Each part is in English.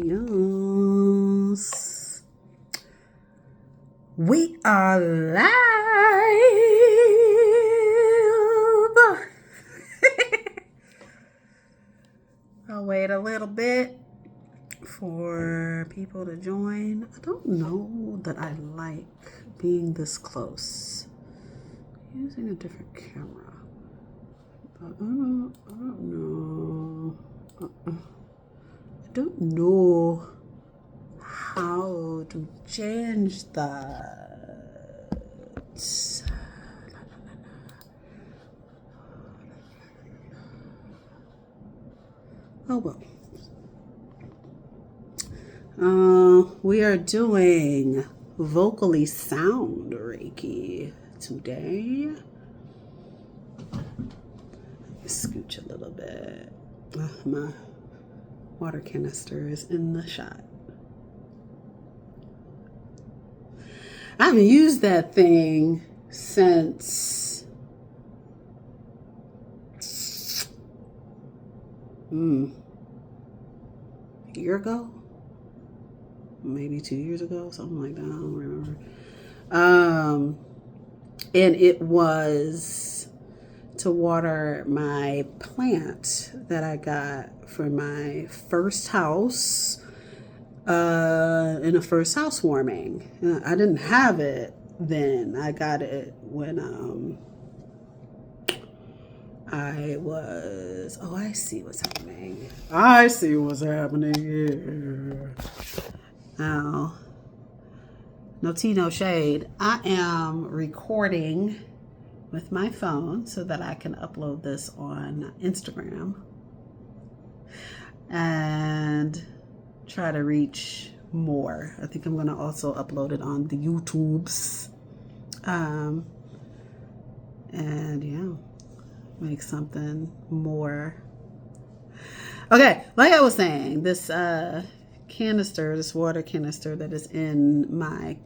Yes. We are live. I'll wait a little bit for people to join. I don't know that I like being this close. I'm using a different camera. But I don't know. I don't know how to change that. Oh well. We are doing vocally sound Reiki today. Scooch a little bit. My water canister is in the shot. I haven't used that thing since a year ago, maybe 2 years ago, something like that. I don't remember. And it was to water my plant that I got for my first house. In a first housewarming. I didn't have it then. I got it when I was. Oh, I see what's happening. I see what's happening here. Now, no tea, no shade. I am recording with my phone so that I can upload this on Instagram and try to reach more. I think I'm going to also upload it on the YouTubes. And yeah, make something more. Okay, like I was saying, this canister, this water canister that is in my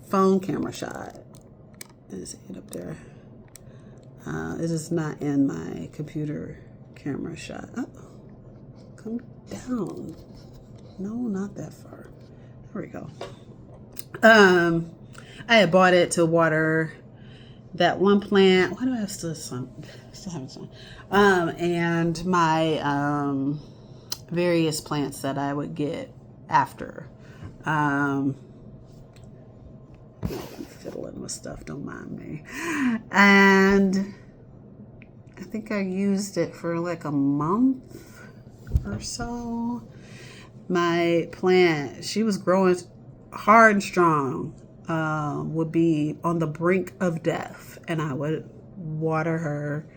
phone camera shot. Is it up there? It is not in my computer camera shot. Oh, come down. No, not that far. There we go. I had bought it to water that one plant. Why do I have still some? Still having some. And my various plants that I would get after. I'm fiddling with stuff. Don't mind me. And I think I used it for like a month or so. My plant, she was growing hard and strong, would be on the brink of death, and I would water her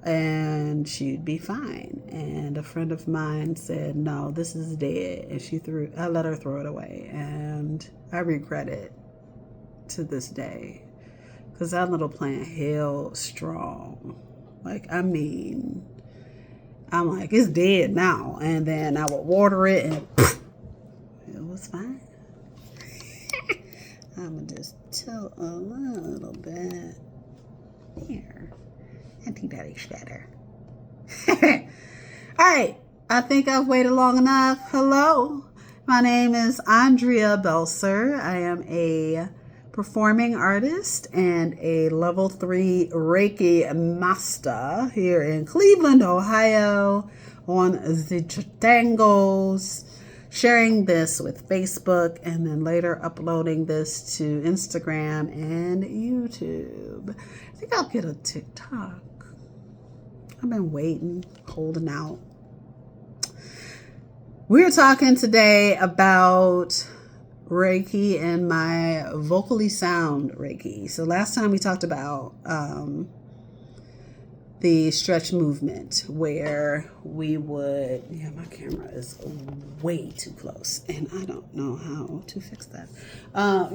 and she'd be fine. And a friend of mine said, no, this is dead. And I let her throw it away, and I regret it to this day because that little plant held strong. I'm like, it's dead now. And then I would water it and it was fine. I'm going to just tilt a little bit here. Anti-daddy shatter. All right. I think I've waited long enough. Hello. My name is Andrea Belser. I am a performing artist and a level 3 Reiki master here in Cleveland, Ohio, on the Jatangos, sharing this with Facebook and then later uploading this to Instagram and YouTube. I think I'll get a TikTok. I've been waiting, holding out. We're talking today about Reiki and my vocally sound Reiki. So last time we talked about the stretch movement where we would, my camera is way too close and I don't know how to fix that.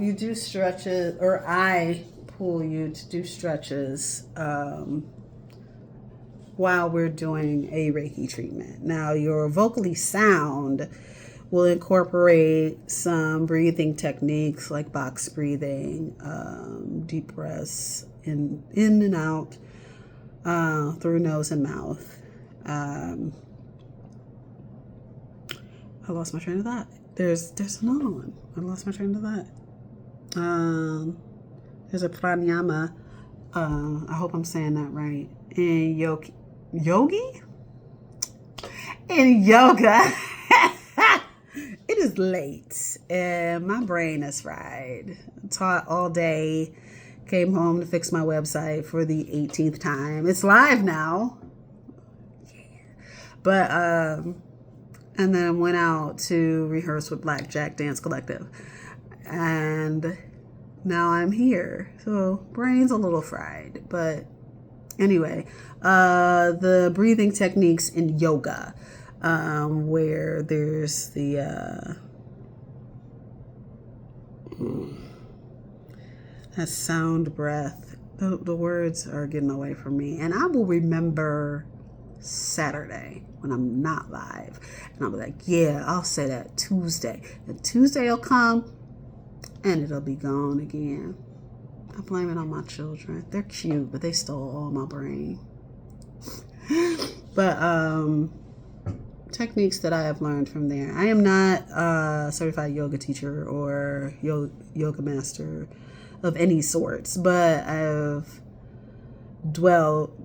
You do stretches, or I pull you to do stretches while we're doing a Reiki treatment. Now your vocally sound will incorporate some breathing techniques like box breathing, deep breaths in and out through nose and mouth. I lost my train of thought. There's another one. I lost my train of thought. There's a pranayama. I hope I'm saying that right. In yogi? In yoga. It is late and my brain is fried. Taught all day. Came home to fix my website for the 18th time. It's live now. Yeah. But and then went out to rehearse with Blackjack Dance Collective. And now I'm here. So brain's a little fried. But anyway, the breathing techniques in yoga, where there's the that sound breath. The words are getting away from me. And I will remember Saturday when I'm not live. And I'll be like, yeah, I'll say that Tuesday. And Tuesday will come and it'll be gone again. I blame it on my children. They're cute, but they stole all my brain. But techniques that I have learned from there. I am not a certified yoga teacher or yoga master of any sorts, but I've dwelled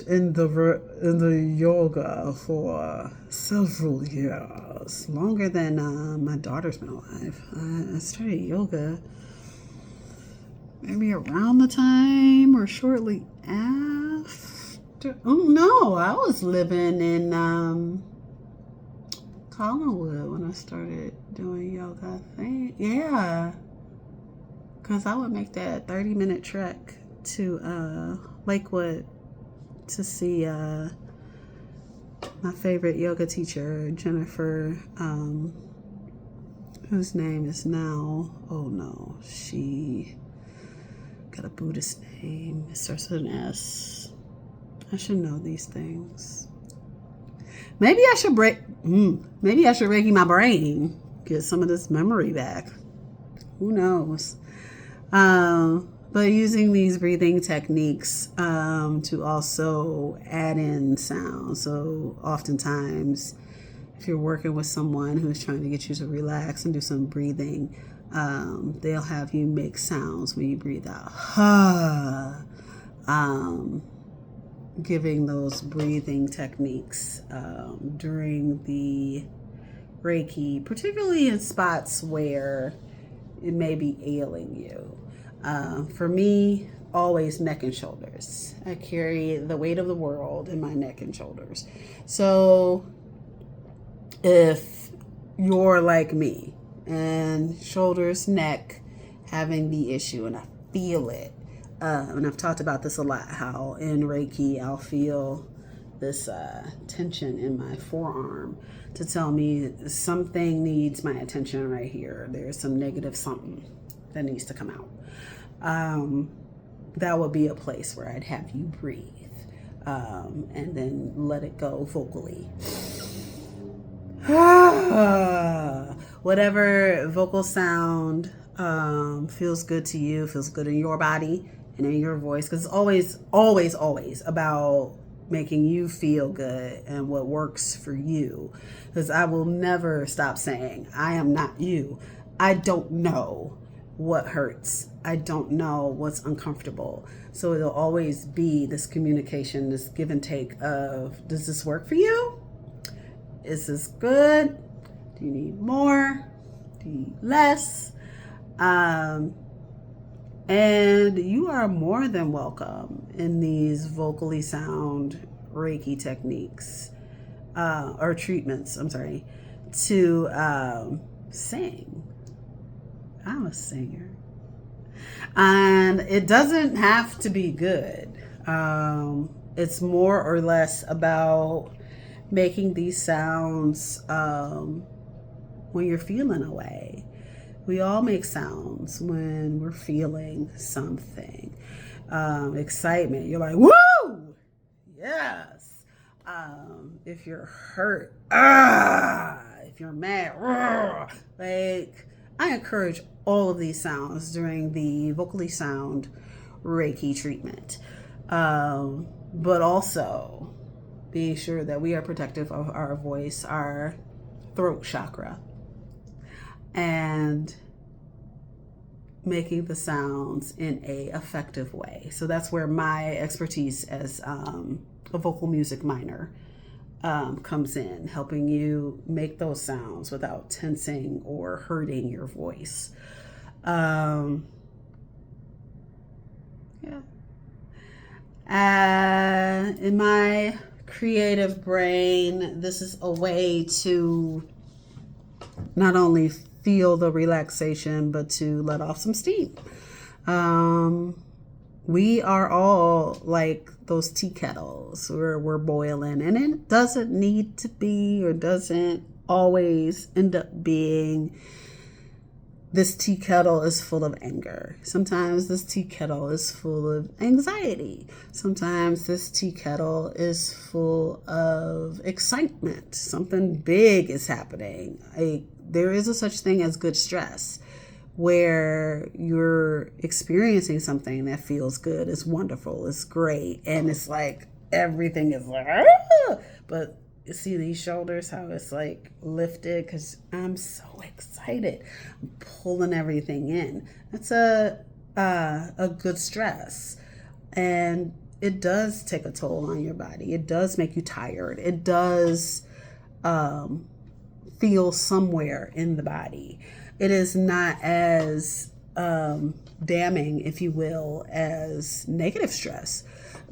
in the yoga for several years, longer than my daughter's been alive. I started yoga maybe around the time or shortly after. Oh no, I was living in Collinwood when I started doing yoga. I think, yeah, because I would make that 30-minute trek to Lakewood to see my favorite yoga teacher, Jennifer, whose name is now, oh no, she got a Buddhist name. It starts with an S. I should know these things. Maybe I should Reiki my brain, get some of this memory back. Who knows? But using these breathing techniques to also add in sound. So oftentimes, if you're working with someone who's trying to get you to relax and do some breathing, they'll have you make sounds when you breathe out. Giving those breathing techniques during the Reiki, particularly in spots where it may be ailing you. For me, always neck and shoulders. I carry the weight of the world in my neck and shoulders. So if you're like me and shoulders, neck, having the issue, and I feel it, and I've talked about this a lot, how in Reiki I'll feel this tension in my forearm to tell me something needs my attention right here. There's some negative something that needs to come out. That would be a place where I'd have you breathe and then let it go vocally. Whatever vocal sound feels good to you, feels good in your body and in your voice, because it's always about making you feel good and what works for you. Because I will never stop saying, I am not you. I don't know what hurts. I don't know what's uncomfortable. So it'll always be this communication, this give and take of, does this work for you? Is this good? Do you need more? Do you need less? And you are more than welcome in these vocally sound Reiki techniques or treatments, to sing. I'm a singer. And it doesn't have to be good. It's more or less about making these sounds when you're feeling a way. We all make sounds when we're feeling something. Excitement. You're like, woo! Yes. If you're hurt, if you're mad, like, I encourage all of these sounds during the vocally sound Reiki treatment. But also being sure that we are protective of our voice, our throat chakra and making the sounds in a effective way. So that's where my expertise as a vocal music minor comes in, helping you make those sounds without tensing or hurting your voice. Yeah. In my creative brain, this is a way to not only feel the relaxation, but to let off some steam. We are all like those tea kettles where we're boiling, and it doesn't need to be, or doesn't always end up being, this tea kettle is full of anger. Sometimes this tea kettle is full of anxiety. Sometimes this tea kettle is full of excitement. Something big is happening. There is a such thing as good stress, where you're experiencing something that feels good, is wonderful, is great, and it's like everything is like, ah! But you see these shoulders, how it's like lifted because I'm so excited. I'm pulling everything in. That's a good stress, and it does take a toll on your body. It does make you tired. It does feel somewhere in the body. It is not as damning, if you will, as negative stress,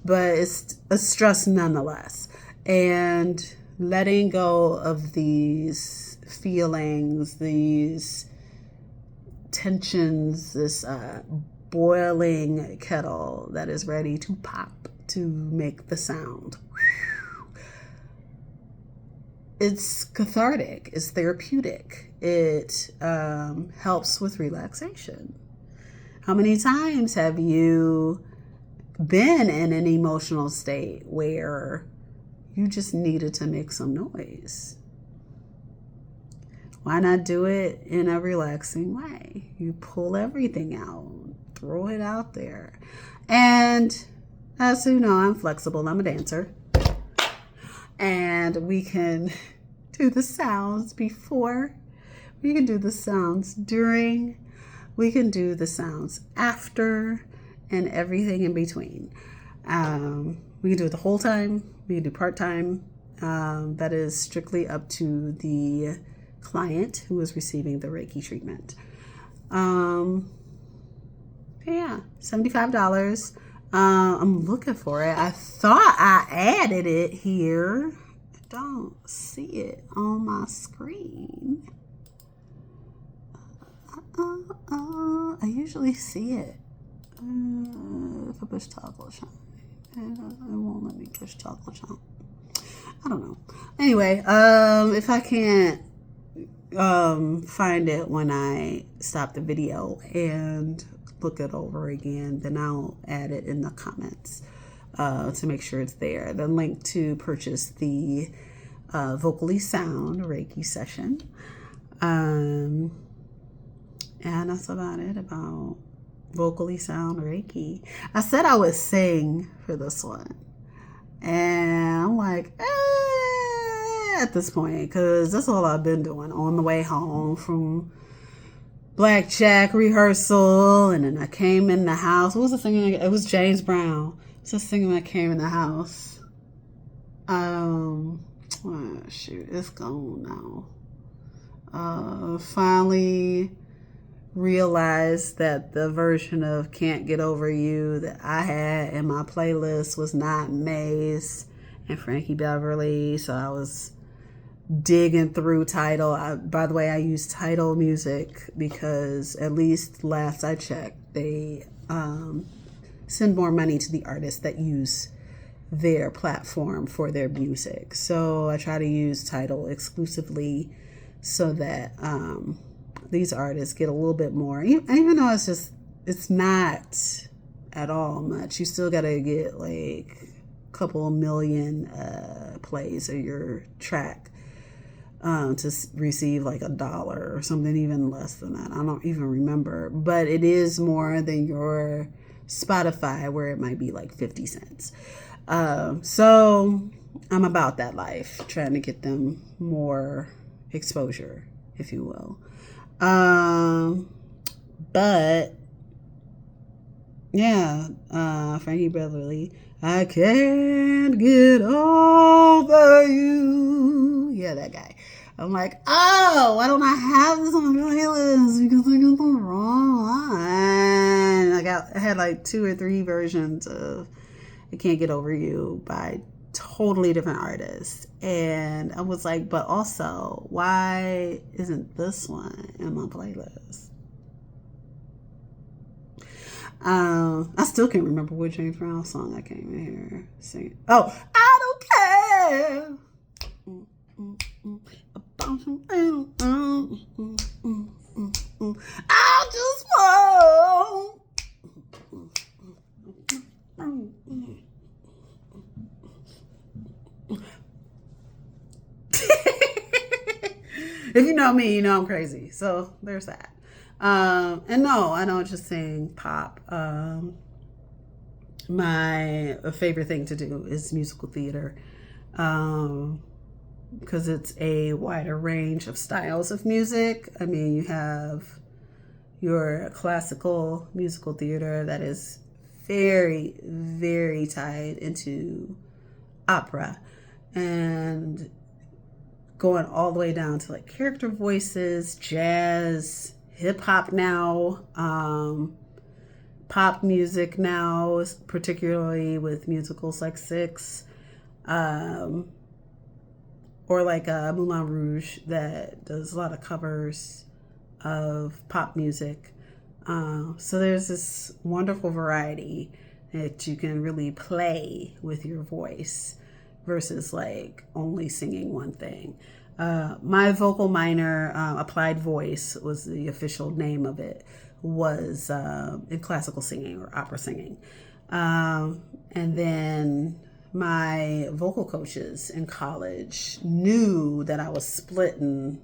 but it's a stress nonetheless. And letting go of these feelings, these tensions, this boiling kettle that is ready to pop to make the sound. It's cathartic, it's therapeutic, it helps with relaxation. How many times have you been in an emotional state where you just needed to make some noise? Why not do it in a relaxing way? You pull everything out, throw it out there. And as you know, I'm flexible, I'm a dancer. And we can do the sounds before, we can do the sounds during, we can do the sounds after, and everything in between. We can do it the whole time, we can do part-time. That is strictly up to the client who is receiving the Reiki treatment. Yeah, $75. I'm looking for it. I thought I added it here. I don't see it on my screen. I usually see it. If I push toggle chant, it won't let me push toggle chant. I don't know. Anyway, if I can't find it when I stop the video and look it over again, then I'll add it in the comments to make sure it's there. The link to purchase the Vocally Sound Reiki session. And that's about it about Vocally Sound Reiki. I said I would sing for this one, and I'm like, at this point, because that's all I've been doing on the way home from blackjack rehearsal. And then I came in the house. What was the singing? It was James Brown. What's the singing that came in the house? Oh, shoot, it's gone now. Finally realized that the version of Can't Get Over You that I had in my playlist was not Maze and Frankie Beverly. So I was digging through Tidal. By the way, I use Tidal Music because, at least last I checked, they send more money to the artists that use their platform for their music. So I try to use Tidal exclusively so that these artists get a little bit more, even though it's not at all much. You still gotta get like a couple million plays of your track to receive like $1 or something, even less than that. I don't even remember, but it is more than your Spotify, where it might be like 50 cents. So I'm about that life, trying to get them more exposure, if you will. But yeah, Frankie Beverly, I can't get over you. Yeah, that guy. I'm like, oh, why don't I have this on my playlist? Because I got the wrong one. I had like 2 or 3 versions of I Can't Get Over You by totally different artists. And I was like, but also, why isn't this one in my playlist? I still can't remember what James Brown song I came in here singing. Oh, I don't care. I just want. If you know me, you know I'm crazy. So there's that. And no, I don't just sing pop. My favorite thing to do is musical theater. Because it's a wider range of styles of music. I mean, you have your classical musical theater that is very, very tied into opera and going all the way down to like character voices, jazz, hip hop now, pop music now, particularly with musicals like Six, or like Moulin Rouge that does a lot of covers of pop music. So there's this wonderful variety that you can really play with your voice versus like only singing one thing. My vocal minor, applied voice was the official name of it, was in classical singing or opera singing. And then my vocal coaches in college knew that I was splitting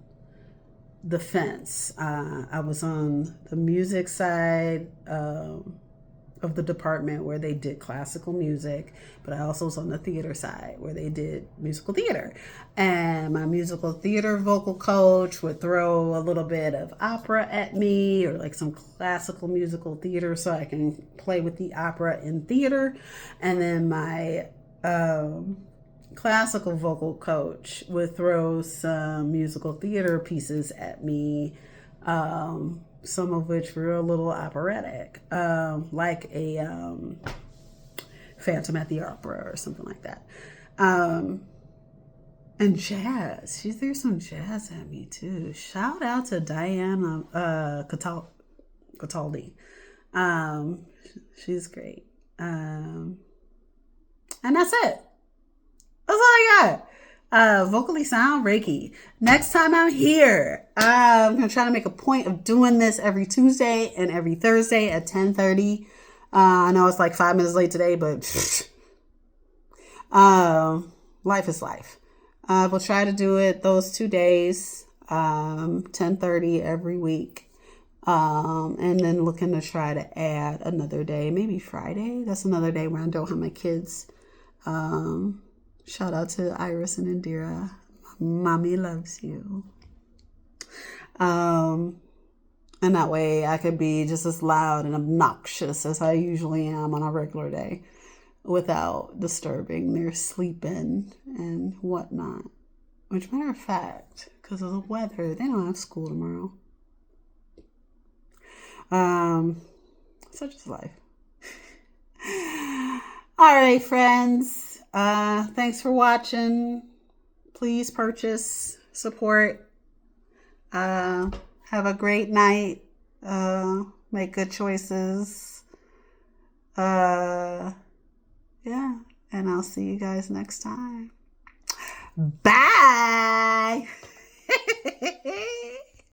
the fence. I was on the music side of the department where they did classical music, but I also was on the theater side where they did musical theater. And my musical theater vocal coach would throw a little bit of opera at me or like some classical musical theater so I can play with the opera in theater. And then my classical vocal coach would throw some musical theater pieces at me, some of which were a little operatic, like a Phantom at the Opera or something like that. And jazz. She threw some jazz at me too. Shout out to Diana Cataldi. She's great. And that's it. That's all I got. Vocally sound Reiki. Next time I'm here, I'm going to try to make a point of doing this every Tuesday and every Thursday at 10:30. I know it's like 5 minutes late today, but life is life. We'll try to do it those 2 days, 10:30 every week. And then looking to try to add another day, maybe Friday. That's another day where I don't have my kids. Shout out to Iris and Indira. Mommy loves you. And that way I could be just as loud and obnoxious as I usually am on a regular day without disturbing their sleeping and whatnot. Which, matter of fact, because of the weather, they don't have school tomorrow. Such is life. All right, friends. Thanks for watching. Please purchase, support. Have a great night. Make good choices. Yeah, and I'll see you guys next time. Bye.